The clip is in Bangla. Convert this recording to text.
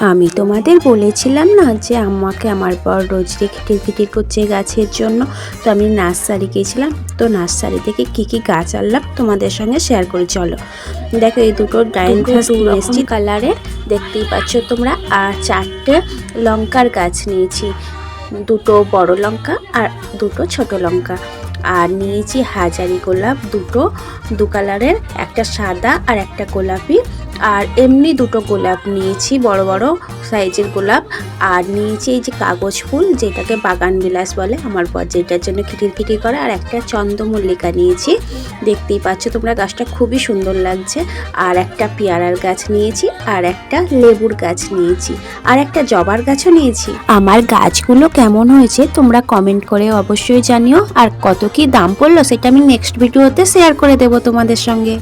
আমি তোমাদের বলেছিলাম না যে আমাকে আমার বর রোজ খিটির করছে গাছের জন্য, তো আমি নার্সারি গিয়েছিলাম। তো নার্সারি থেকে কী কী গাছ আনলাম তোমাদের সঙ্গে শেয়ার করি। চলো দেখো, এই দুটো ডাইন ঘাস নিয়ে এসেছি কালারের, দেখতেই পাচ্ছ তোমরা। আর 4টে লঙ্কার গাছ নিয়েছি, দুটো বড় লঙ্কা আর দুটো ছোট লঙ্কা। আর নিয়েছি হাজারি গোলাপ দু কালারের, একটা সাদা আর একটা গোলাপি। আর এমনি দুটো গোলাপ নিয়েছি, বড় বড় সাইজের গোলাপ। আর নিয়েছি এই যে কাগজ ফুল, যেটাকে বাগান বিলাস বলে আমার বর, যেটার জন্য খিটির করে। আর একটা চন্দ্রমল্লিকা নিয়েছি, দেখতেই পাচ্ছ তোমরা, গাছটা খুবই সুন্দর লাগছে। আর একটা পেয়ারার গাছ নিয়েছি, আর একটা লেবুর গাছ নিয়েছি, আর একটা জবার গাছও নিয়েছি। আমার গাছগুলো কেমন হয়েছে তোমরা কমেন্ট করে অবশ্যই জানিও। আর কত কি দাম পড়লো সেটা আমি নেক্সট ভিডিওতে শেয়ার করে দেবো তোমাদের সঙ্গে।